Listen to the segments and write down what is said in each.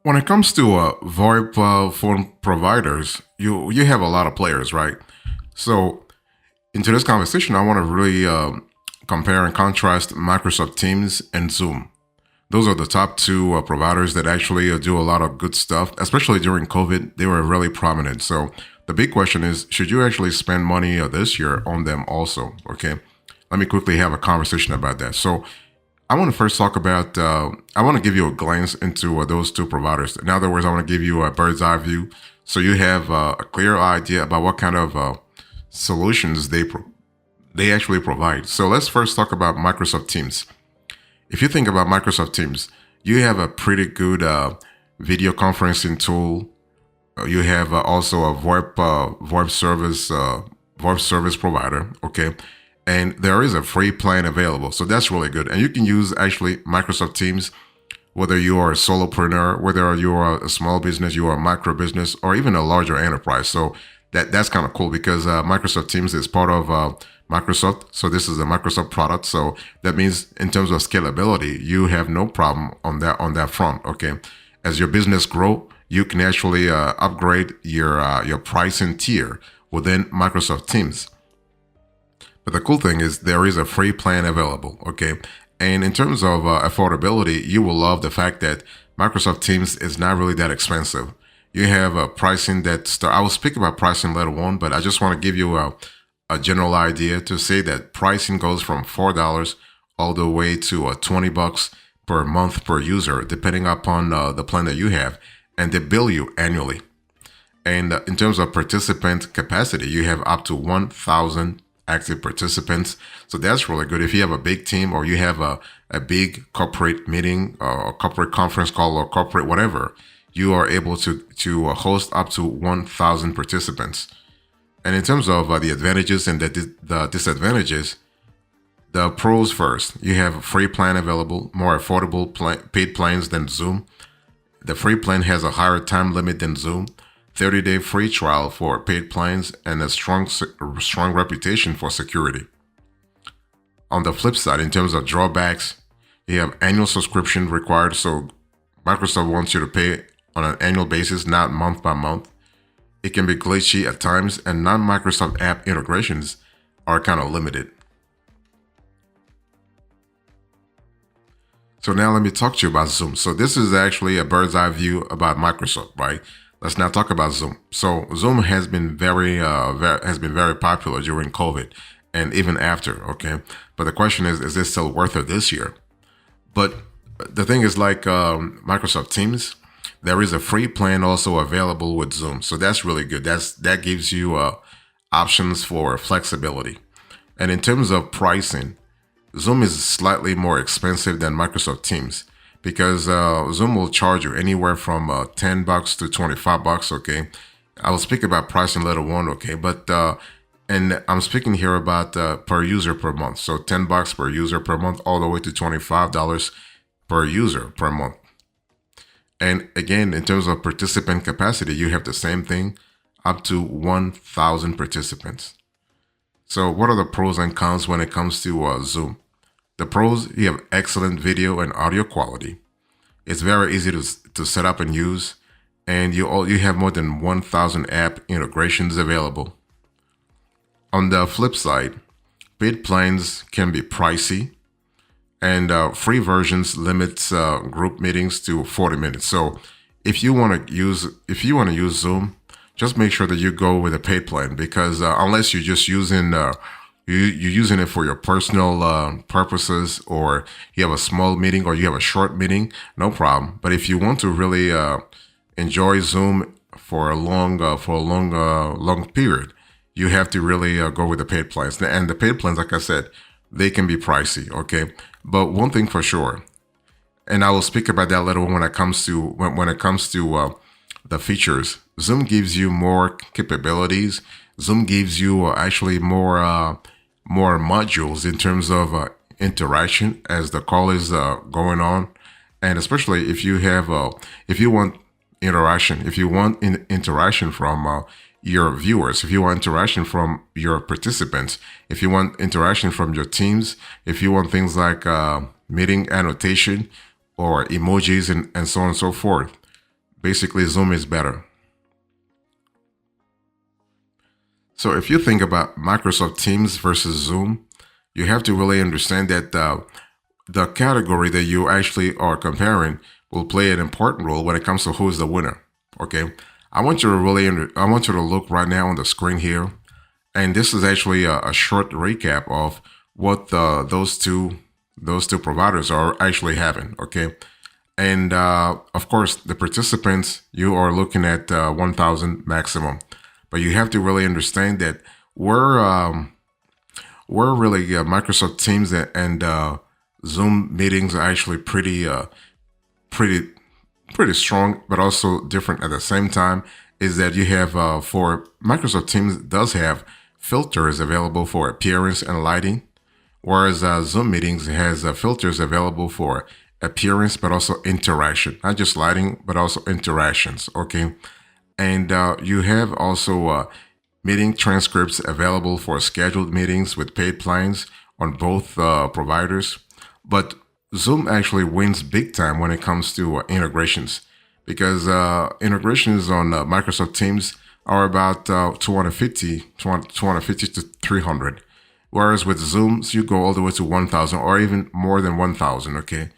When it comes to VoIP phone providers, you have a lot of players, right? So into this conversation, I want to really compare and contrast Microsoft Teams and Zoom. Those are the top two providers that actually do a lot of good stuff, especially during COVID. They were really prominent. So the big question is, should you actually spend money this year on them also? Okay. Let me quickly have a conversation about that. So I want to first talk about, I want to give you a glance into those two providers. In other words, I want to give you a bird's eye view so you have a clear idea about what kind of solutions they actually provide. So let's first talk about Microsoft Teams. If you think about Microsoft Teams, you have a pretty good video conferencing tool. You have also a VoIP service provider. Okay, and there is a free plan available, so that's really good. And you can use actually Microsoft Teams whether you are a solopreneur, whether you are a small business, you are a micro business, or even a larger enterprise. So that's kind of cool because Microsoft Teams is part of Microsoft. So this is a Microsoft product. So that means in terms of scalability, you have no problem on that front. Okay, as your business grow, you can actually upgrade your pricing tier within Microsoft Teams. But the cool thing is there is a free plan available. Okay, and in terms of affordability, you will love the fact that Microsoft Teams is not really that expensive. You have a pricing that start. I will speak about pricing later on, but I just want to give you a general idea to say that pricing goes from $4 all the way to $20 per month per user, depending upon the plan that you have, and they bill you annually. And in terms of participant capacity, you have up to 1,000 active participants. So that's really good. If you have a big team or you have a big corporate meeting or a corporate conference call or corporate whatever, you are able to host up to 1,000 participants. And in terms of the advantages and the disadvantages, the pros first. You have a free plan available, more affordable paid plans than Zoom. The free plan has a higher time limit than Zoom, 30-day free trial for paid plans, and a strong reputation for security. On the flip side, in terms of drawbacks, you have annual subscription required, so Microsoft wants you to pay on an annual basis, not month by month. It can be glitchy at times, and non-Microsoft app integrations are kind of limited. So now let me talk to you about Zoom. So this is actually a bird's eye view about Microsoft, right? Let's now talk about Zoom. So Zoom has been very popular during COVID and even after. Okay, but the question is this still worth it this year? But the thing is, like Microsoft Teams, there is a free plan also available with Zoom. So that's really good. That gives you options for flexibility. And in terms of pricing, Zoom is slightly more expensive than Microsoft Teams because Zoom will charge you anywhere from $10 to $25. Okay, I will speak about pricing later on. Okay, but and I'm speaking here about per user per month. So $10 per user per month, all the way to $25 per user per month. And again, in terms of participant capacity, you have the same thing, up to 1,000 participants. So what are the pros and cons when it comes to Zoom? The pros, you have excellent video and audio quality. It's very easy to set up and use, and you have more than 1,000 app integrations available. On the flip side, paid plans can be pricey, and free versions limits group meetings to 40 minutes. So if you want to use Zoom, just make sure that you go with a paid plan because unless you're just using you're using it for your personal purposes, or you have a small meeting or you have a short meeting, no problem. But if you want to really enjoy Zoom for a long period, you have to really go with the paid plans. And the paid plans, like I said, they can be pricey. Okay, but one thing for sure, and I will speak about that later when it comes to the features. Zoom gives you more capabilities. Zoom gives you actually more modules in terms of interaction as the call is going on, and especially if you want interaction, if you want interaction from your viewers, if you want interaction from your participants, if you want interaction from your teams, if you want things like meeting annotation or emojis and so on and so forth. Basically, Zoom is better. So if you think about Microsoft Teams versus Zoom, you have to really understand that the category that you actually are comparing will play an important role when it comes to who's the winner. Okay, I want you to I want you to look right now on the screen here, and this is actually a short recap of what those two providers are actually having. Okay, and of course the participants you are looking at 1,000 maximum, but you have to really understand that we're really Microsoft Teams and Zoom meetings are actually pretty pretty strong, but also different at the same time. Is that you have for Microsoft Teams does have filters available for appearance and lighting, whereas Zoom meetings has filters available for appearance but also interaction, not just lighting but also interactions. Okay, and you have also meeting transcripts available for scheduled meetings with paid plans on both providers. But Zoom actually wins big time when it comes to integrations because integrations on Microsoft Teams are about 250 to 300. Whereas with Zooms, you go all the way to 1,000 or even more than 1,000, okay?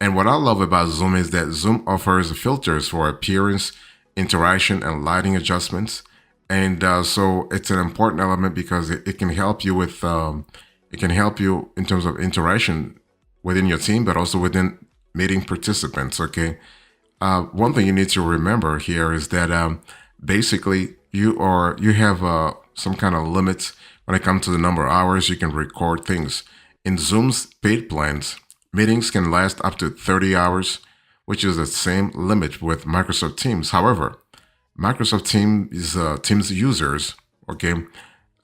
And what I love about Zoom is that Zoom offers filters for appearance, interaction, and lighting adjustments. And so it's an important element because it can help you with, it can help you in terms of interaction within your team, but also within meeting participants, okay? One thing you need to remember here is that basically you have some kind of limits when it comes to the number of hours you can record things. In Zoom's paid plans, meetings can last up to 30 hours, which is the same limit with Microsoft Teams. However, Microsoft Teams users, okay,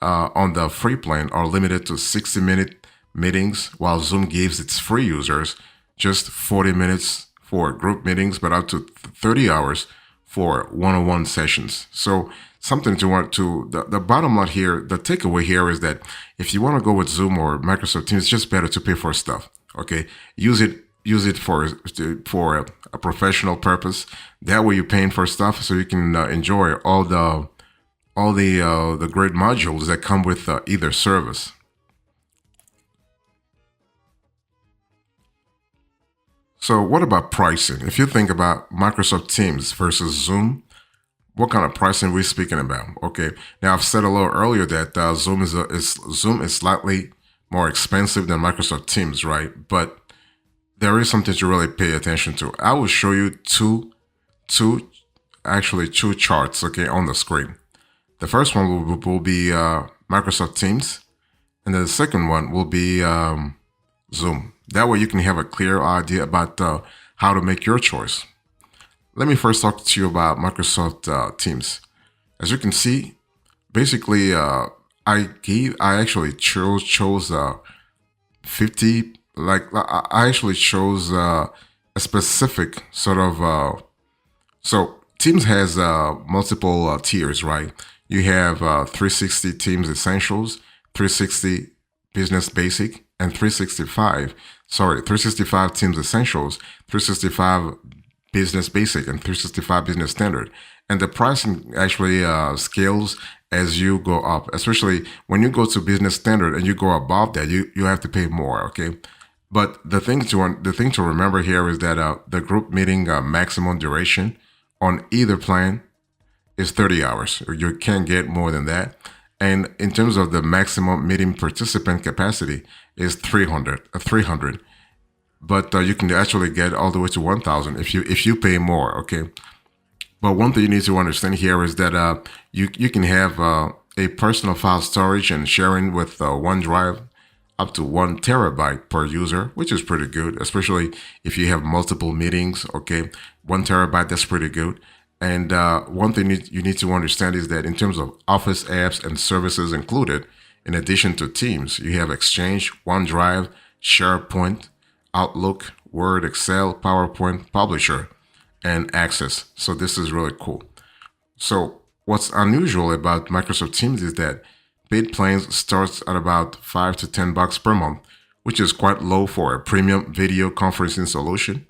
on the free plan are limited to 60-minute meetings, while Zoom gives its free users just 40 minutes for group meetings, but up to 30 hours for one-on-one sessions. So something to want to, the bottom line here, the takeaway here is that if you want to go with Zoom or Microsoft Teams, it's just better to pay for stuff. Okay, use it for a professional purpose. That way you're paying for stuff so you can enjoy all the great modules that come with either service. So what about pricing? If you think about Microsoft Teams versus Zoom, what kind of pricing are we speaking about? Okay, now I've said a little earlier that Zoom is slightly more expensive than Microsoft Teams, right? But there is something to really pay attention to. I will show you two charts, okay, on the screen. The first one will be Microsoft Teams, and then the second one will be Zoom. That way you can have a clear idea about how to make your choice. Let me first talk to you about Microsoft Teams. As you can see, basically, I actually chose 50. Like I actually chose a specific sort of. So Teams has multiple tiers, right? You have 360 Teams Essentials, 360 Business Basic, and 365 Teams Essentials, 365 Business Basic, and 365 Business Standard. And the pricing actually scales as you go up, especially when you go to Business Standard and you go above that, you have to pay more, okay? But the thing to remember here is that the group meeting maximum duration on either plan is 30 hours. You can't get more than that. And in terms of the maximum meeting participant capacity is 300. But you can actually get all the way to 1,000 if you pay more. Okay. But one thing you need to understand here is that you can have a personal file storage and sharing with OneDrive up to 1 terabyte per user, which is pretty good, especially if you have multiple meetings. Okay, 1 terabyte, that's pretty good. And one thing you need to understand is that in terms of Office apps and services included, in addition to Teams, you have Exchange, OneDrive, SharePoint, Outlook, Word, Excel, PowerPoint, Publisher, and Access. So this is really cool. So what's unusual about Microsoft Teams is that paid plans starts at about $5 to $10 per month, which is quite low for a premium video conferencing solution.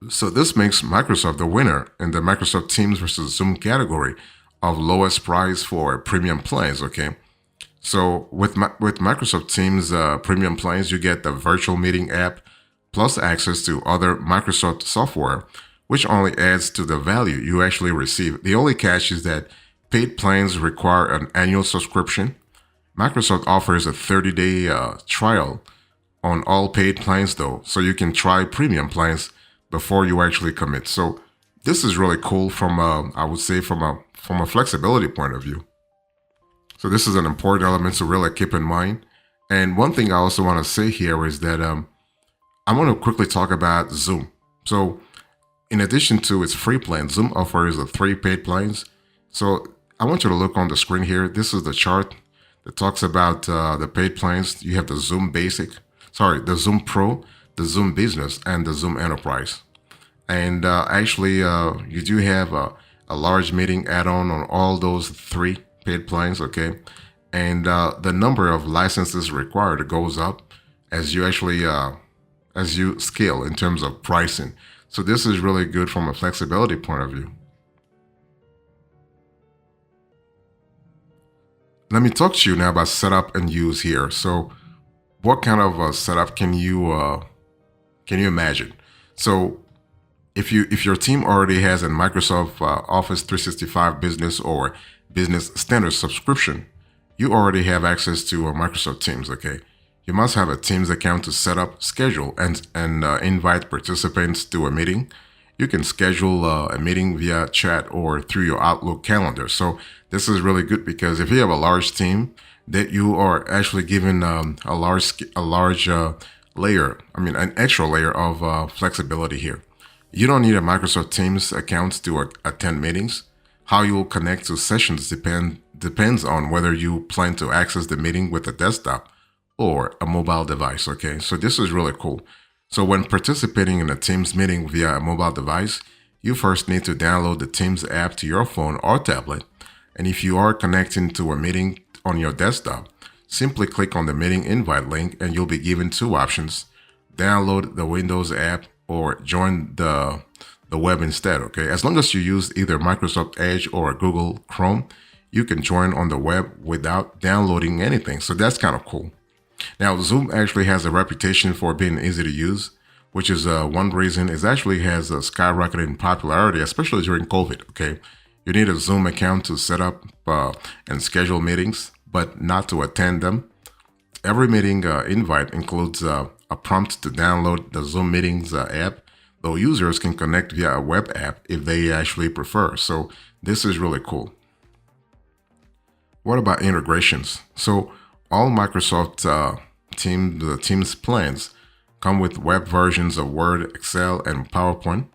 So this makes Microsoft the winner in the Microsoft Teams versus Zoom category of lowest price for premium plans. Okay. So with Microsoft Teams premium plans, you get the virtual meeting app plus access to other Microsoft software, which only adds to the value you actually receive. The only catch is that paid plans require an annual subscription. Microsoft offers a 30-day trial on all paid plans though, so you can try premium plans before you actually commit. So this is really cool from I would say from a flexibility point of view. So this is an important element to really keep in mind. And one thing I also want to say here is that I want to quickly talk about Zoom. So in addition to its free plan, Zoom offers the three paid plans. So I want you to look on the screen here. This is the chart that talks about the paid plans. You have the Zoom Basic, the Zoom Pro, the Zoom Business, and the Zoom Enterprise. And actually, you do have a large meeting add-on on all those three paid plans, okay? And the number of licenses required goes up as you actually as you scale in terms of pricing. So this is really good from a flexibility point of view. Let me talk to you now about setup and use here. So what kind of setup can you imagine? So if your team already has a Microsoft Office 365 Business or Business Standard subscription, you already have access to Microsoft Teams. Okay, you must have a Teams account to set up, schedule, and invite participants to a meeting. You can schedule a meeting via chat or through your Outlook calendar. So this is really good because if you have a large team, that you are actually given a large layer, an extra layer of flexibility here. You don't need a Microsoft Teams account to attend meetings. How you will connect to sessions depends on whether you plan to access the meeting with a desktop or a mobile device, okay? So this is really cool. So when participating in a Teams meeting via a mobile device, you first need to download the Teams app to your phone or tablet. And if you are connecting to a meeting on your desktop, simply click on the meeting invite link and you'll be given two options: download the Windows app or join the web instead, okay? As long as you use either Microsoft Edge or Google Chrome, you can join on the web without downloading anything. So that's kind of cool. Now, Zoom actually has a reputation for being easy to use, which is one reason it actually has skyrocketed in popularity, especially during COVID, okay? You need a Zoom account to set up and schedule meetings, but not to attend them. Every meeting invite includes a prompt to download the Zoom Meetings app, though users can connect via a web app if they actually prefer. So this is really cool. What about integrations? So all Microsoft Teams plans come with web versions of Word, Excel, and PowerPoint.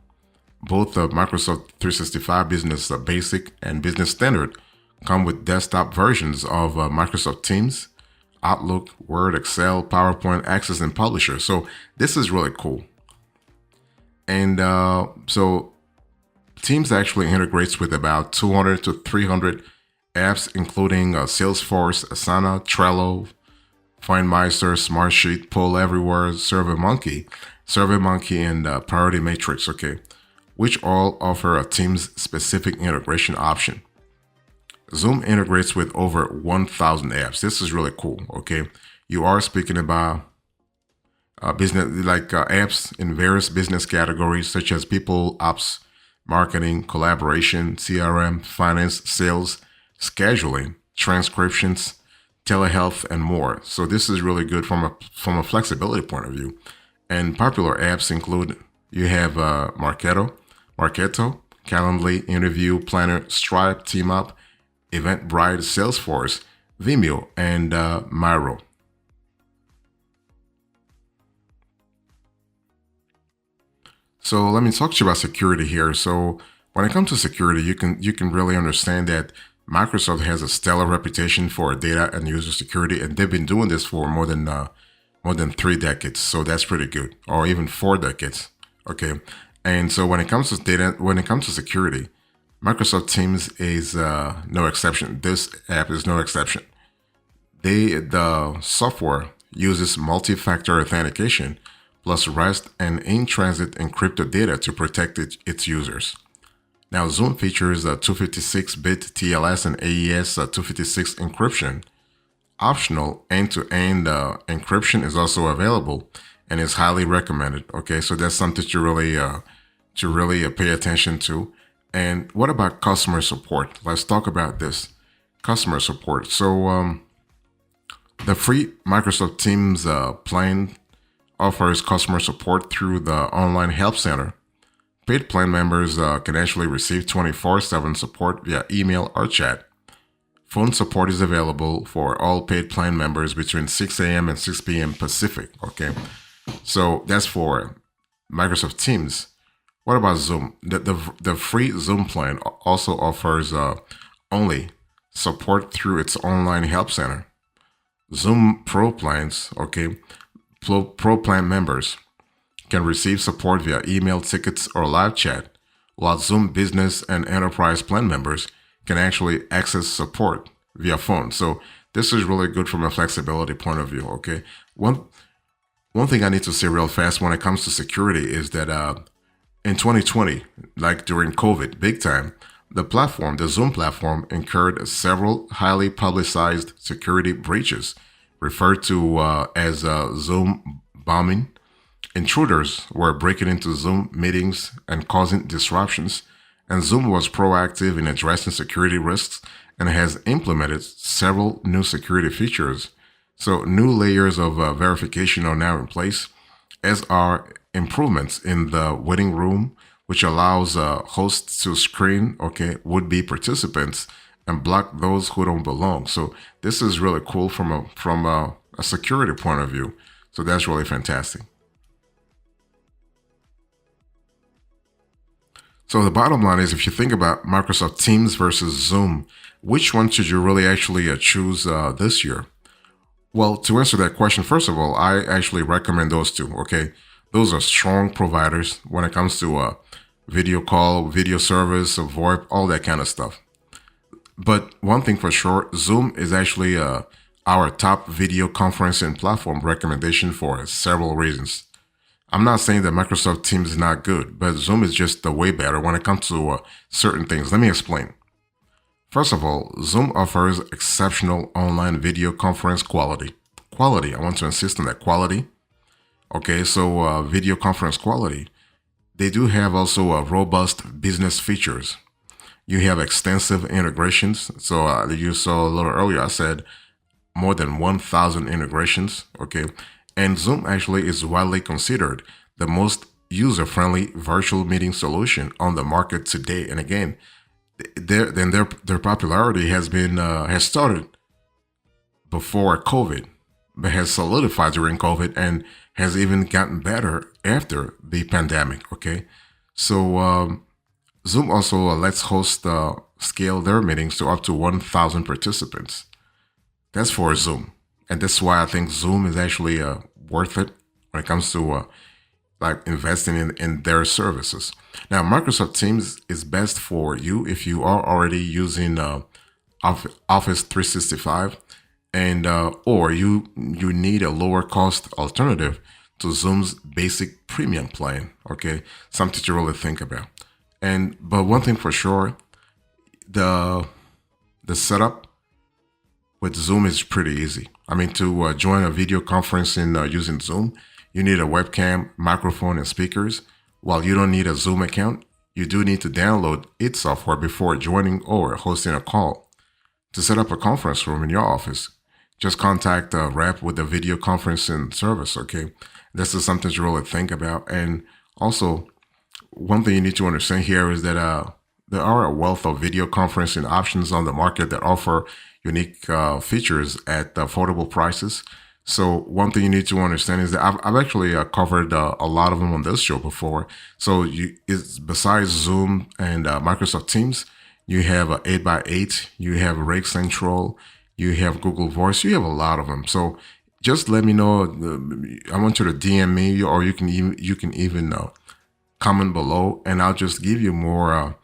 Both the Microsoft 365 Business Basic and Business Standard come with desktop versions of Microsoft Teams, Outlook, Word, Excel, PowerPoint, Access, and Publisher. So this is really cool. And so Teams actually integrates with about 200 to 300 apps, including Salesforce, Asana, Trello, FindMeister, Smartsheet, Poll Everywhere, SurveyMonkey, and Priority Matrix, okay, which all offer a Teams-specific integration option. Zoom integrates with over 1,000 apps. This is really cool, okay? You are speaking about business apps in various business categories such as people, ops, marketing, collaboration, CRM, finance, sales, scheduling, transcriptions, telehealth, and more. So this is really good from a flexibility point of view. And popular apps include, you have Marketo, Calendly, Interview, Planner, Stripe, TeamUp, Eventbrite, Salesforce, Vimeo, and Miro. So let me talk to you about security here. So when it comes to security, you can really understand that Microsoft has a stellar reputation for data and user security, and they've been doing this for more than 3 decades. So that's pretty good, or even 4 decades. Okay, and so when it comes to data, when it comes to security, Microsoft Teams is no exception. This app is no exception. The software uses multi-factor authentication plus REST and in-transit encrypted data to protect its users. Now, Zoom features a 256-bit TLS and AES 256 encryption. Optional end-to-end encryption is also available and is highly recommended. Okay, so that's something to really pay attention to. And what about customer support? Let's talk about this customer support. So the free Microsoft Teams plan offers customer support through the online help center. Paid plan members can actually receive 24/7 support via email or chat. Phone support is available for all paid plan members between 6 a.m. and 6 p.m. Pacific. Okay, so that's for Microsoft Teams. What about Zoom? The free Zoom plan also offers only support through its online help center. Zoom Pro plans, okay, Pro plan members can receive support via email, tickets, or live chat, while Zoom Business and Enterprise plan members can actually access support via phone. So this is really good from a flexibility point of view, okay? One thing I need to say real fast when it comes to security is that in 2020, like during COVID, big time, the Zoom platform, incurred several highly publicized security breaches, referred to as Zoom bombing. Intruders were breaking into Zoom meetings and causing disruptions, and Zoom was proactive in addressing security risks and has implemented several new security features. So new layers of verification are now in place, as are improvements in the waiting room, which allows hosts to screen, okay, would-be participants and block those who don't belong. So this is really cool from a security point of view. So that's really fantastic. So the bottom line is, if you think about Microsoft Teams versus Zoom, which one should you really actually choose this year? Well, to answer that question, first of all, I actually recommend those two, okay? Those are strong providers when it comes to video call, video service, VoIP, all that kind of stuff. But one thing for sure, Zoom is actually our top video conferencing platform recommendation for several reasons. I'm not saying that Microsoft Teams is not good, but Zoom is just way better when it comes to certain things. Let me explain. First of all, Zoom offers exceptional online video conference quality. Quality, I want to insist on that quality. Okay, so video conference quality. They do have also robust business features. You have extensive integrations. So you saw a little earlier, I said more than 1,000 integrations. Okay, and Zoom actually is widely considered the most user-friendly virtual meeting solution on the market today. And again, their popularity has started before COVID, but has solidified during COVID and has even gotten better after the pandemic. Okay, so Zoom also lets hosts scale their meetings to up to 1,000 participants. That's for Zoom, and that's why I think Zoom is actually worth it when it comes to like investing in their services. Now, Microsoft Teams is best for you if you are already using Office 365, and or you need a lower cost alternative to Zoom's basic premium plan. Okay, something to really think about. But one thing for sure, the setup with Zoom is pretty easy. I mean, to join a video conference using Zoom, you need a webcam, microphone, and speakers. While you don't need a Zoom account, you do need to download its software before joining or hosting a call. To set up a conference room in your office, just contact a rep with a video conferencing service, okay? This is something to really think about. And also, one thing you need to understand here is that there are a wealth of video conferencing options on the market that offer unique features at affordable prices. So one thing you need to understand is that I've actually covered a lot of them on this show before. So besides Zoom and Microsoft Teams, you have 8x8, you have Rake Central, you have Google Voice, you have a lot of them. So just let me know. I want you to DM me, or you can even comment below, and I'll just give you more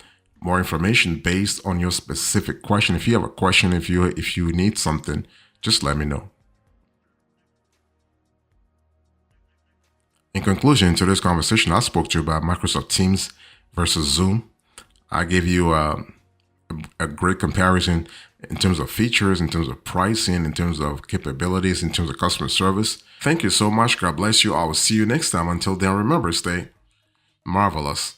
information based on your specific question. If you have a question, if you need something, just let me know. In conclusion, in today's conversation, I spoke to you about Microsoft Teams versus Zoom. I gave you a great comparison in terms of features, in terms of pricing, in terms of capabilities, in terms of customer service. Thank you so much. God bless you. I will see you next time. Until then, remember, stay marvelous.